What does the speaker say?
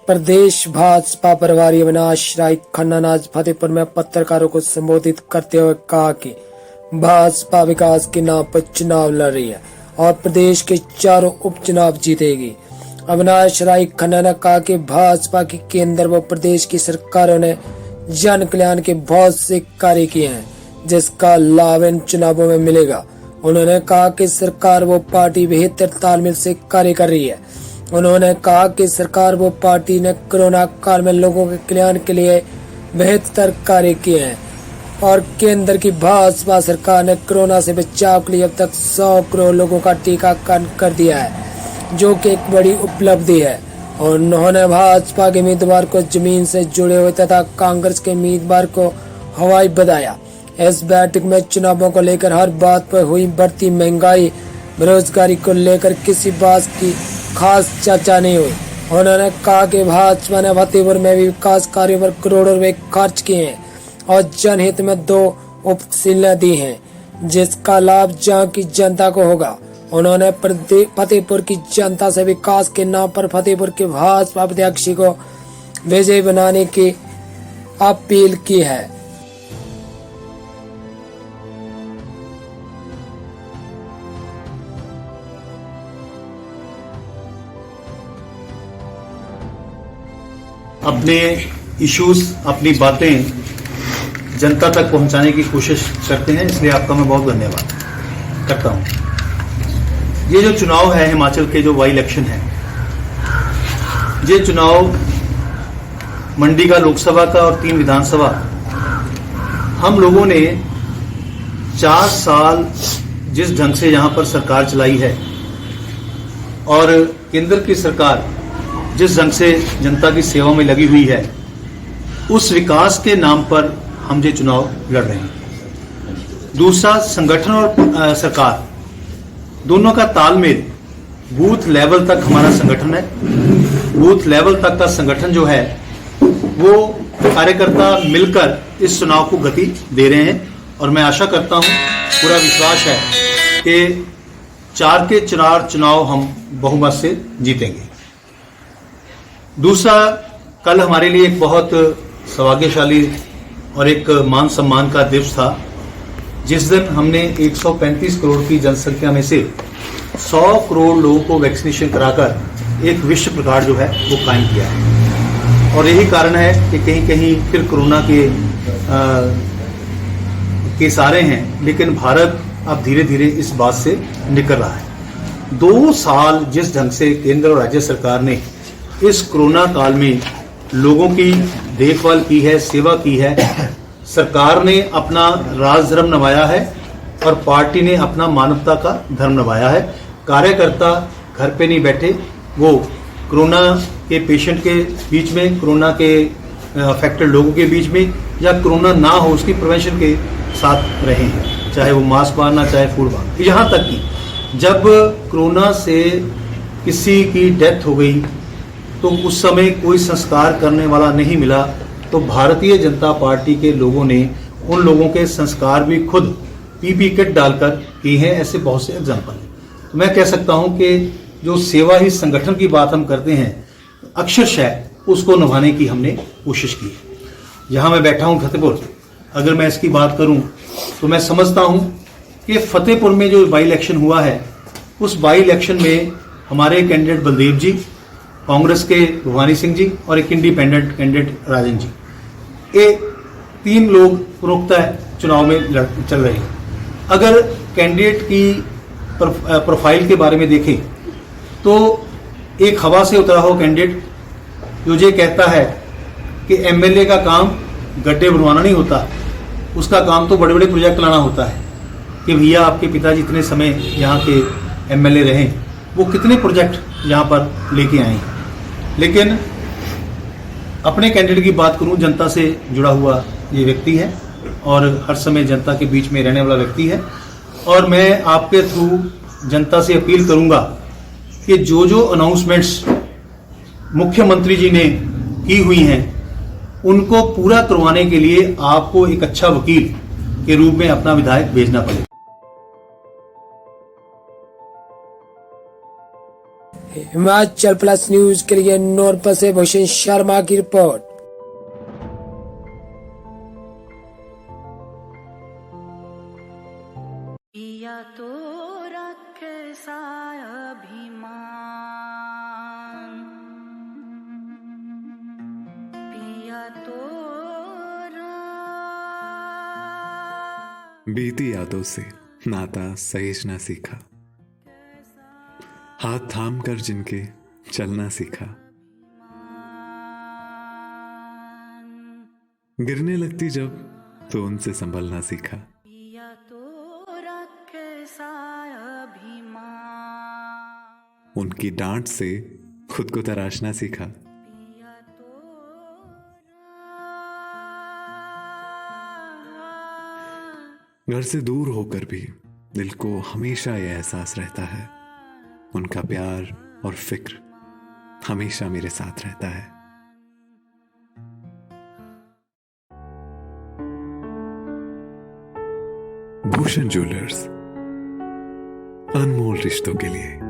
प्रदेश भाजपा प्रभारी अविनाश राय खन्ना ने आज फतेहपुर में पत्रकारों को संबोधित करते हुए कहा कि भाजपा विकास के नाम पर चुनाव लड़ रही है और प्रदेश के चारों उपचुनाव जीतेगी। अविनाश राय खन्ना ने कहा कि भाजपा की केंद्र व प्रदेश की सरकारों ने जन कल्याण के बहुत से कार्य किए हैं, जिसका लाभ इन चुनावों में मिलेगा। उन्होंने कहा कि सरकार व पार्टी बेहतर तालमेल से कार्य कर रही है। उन्होंने कहा कि सरकार व पार्टी ने कोरोना काल में लोगों के कल्याण के लिए बेहतर कार्य किए हैं और केंद्र की भाजपा सरकार ने कोरोना से बचाव के लिए अब तक 100 करोड़ लोगों का टीकाकरण कर दिया है, जो कि एक बड़ी उपलब्धि है। और उन्होंने भाजपा के उम्मीदवार को जमीन से जुड़े हुए तथा कांग्रेस के उम्मीदवार को हवाई बताया। इस बैठक में चुनावों को लेकर हर बात पर हुई बढ़ती महंगाई, बेरोजगारी को लेकर किसी बात की खास चर्चा नहीं हुई। उन्होंने कहा कि भाजपा ने फतेहपुर में भी विकास कार्यों पर करोड़ों रुपए खर्च किए हैं और जनहित में 2 उपशिलाएं दी हैं, जिसका लाभ जहां की जनता को होगा। उन्होंने फतेहपुर की जनता से विकास के नाम पर फतेहपुर के भाजपा प्रत्याशी को विजयी बनाने की अपील की है। अपने इश्यूज, अपनी बातें जनता तक पहुंचाने की कोशिश करते हैं, इसलिए आपका मैं बहुत धन्यवाद करता हूं। ये जो चुनाव है हिमाचल के, जो वाई इलेक्शन है, ये चुनाव मंडी का लोकसभा का और 3 विधानसभा, हम लोगों ने 4 साल जिस ढंग से यहां पर सरकार चलाई है और केंद्र की सरकार जिस ढंग से जनता की सेवा में लगी हुई है, उस विकास के नाम पर हम ये चुनाव लड़ रहे हैं। दूसरा, संगठन और सरकार दोनों का तालमेल, बूथ लेवल तक हमारा संगठन है। बूथ लेवल तक का संगठन जो है वो कार्यकर्ता मिलकर इस चुनाव को गति दे रहे हैं और मैं आशा करता हूं, पूरा विश्वास है कि 4 के 4 चुनाव हम बहुमत से जीतेंगे। दूसरा, कल हमारे लिए एक बहुत सौभाग्यशाली और एक मान सम्मान का दिवस था, जिस दिन हमने 135 करोड़ की जनसंख्या में से 100 करोड़ लोगों को वैक्सीनेशन कराकर एक विश्व रिकॉर्ड जो है वो कायम किया है। और यही कारण है कि कहीं कहीं फिर कोरोना के केस आ रहे हैं, लेकिन भारत अब धीरे धीरे इस बात से निकल रहा है। 2 साल जिस ढंग से केंद्र और राज्य सरकार ने इस कोरोना काल में लोगों की देखभाल की है, सेवा की है, सरकार ने अपना राज धर्म निभाया है और पार्टी ने अपना मानवता का धर्म निभाया है। कार्यकर्ता घर पे नहीं बैठे, वो कोरोना के पेशेंट के बीच में, कोरोना के अफेक्टेड लोगों के बीच में या कोरोना ना हो उसकी प्रिवेंशन के साथ रहे हैं, चाहे वो मास्क बांधना, चाहे फूड बांधना। यहाँ तक कि जब कोरोना से किसी की डेथ हो गई तो उस समय कोई संस्कार करने वाला नहीं मिला, तो भारतीय जनता पार्टी के लोगों ने उन लोगों के संस्कार भी खुद पीपी किट डालकर किए हैं। ऐसे बहुत से एग्जाम्पल हैं। तो मैं कह सकता हूं कि जो सेवा ही संगठन की बात हम करते हैं, अक्षरशः उसको निभाने की हमने कोशिश की है। यहाँ मैं बैठा हूँ फतेहपुर, अगर मैं इसकी बात करूँ तो मैं समझता हूँ कि फतेहपुर में जो बाई इलेक्शन हुआ है, उस बाई इलेक्शन में हमारे कैंडिडेट बलदेव जी, कांग्रेस के भवानी सिंह जी और एक इंडिपेंडेंट कैंडिडेट राजन जी, ये 3 लोग प्रमुखतः चुनाव में चल रहे हैं। अगर कैंडिडेट की प्रोफाइल के बारे में देखें तो एक हवा से उतरा हो कैंडिडेट जो ये कहता है कि एमएलए का काम गड्ढे बनवाना नहीं होता, उसका काम तो बड़े बड़े प्रोजेक्ट लाना होता है। कि भैया आपके पिताजी इतने समय यहाँ के एमएलए रहे, वो कितने प्रोजेक्ट यहाँ पर लेके आए हैं। लेकिन अपने कैंडिडेट की बात करूं, जनता से जुड़ा हुआ ये व्यक्ति है और हर समय जनता के बीच में रहने वाला व्यक्ति है। और मैं आपके थ्रू जनता से अपील करूंगा कि जो जो अनाउंसमेंट्स मुख्यमंत्री जी ने की हुई हैं, उनको पूरा करवाने के लिए आपको एक अच्छा वकील के रूप में अपना विधायक भेजना पड़ेगा। हिमाचल प्लस न्यूज के लिए नौरपा से भूषण शर्मा की रिपोर्ट। पिया तो रखे सा अभिमान, पिया तो बीती यादों से नाता सहेजना सीखा, हाथ थाम कर जिनके चलना सीखा, गिरने लगती जब तो उनसे संभलना सीखा। पिया तो रखे सा अभिमान, उनकी डांट से खुद को तराशना सीखा। पिया तो घर से दूर होकर भी दिल को हमेशा यह एहसास रहता है, उनका प्यार और फिक्र हमेशा मेरे साथ रहता है। भूषण ज्वेलर्स, अनमोल रिश्तों के लिए।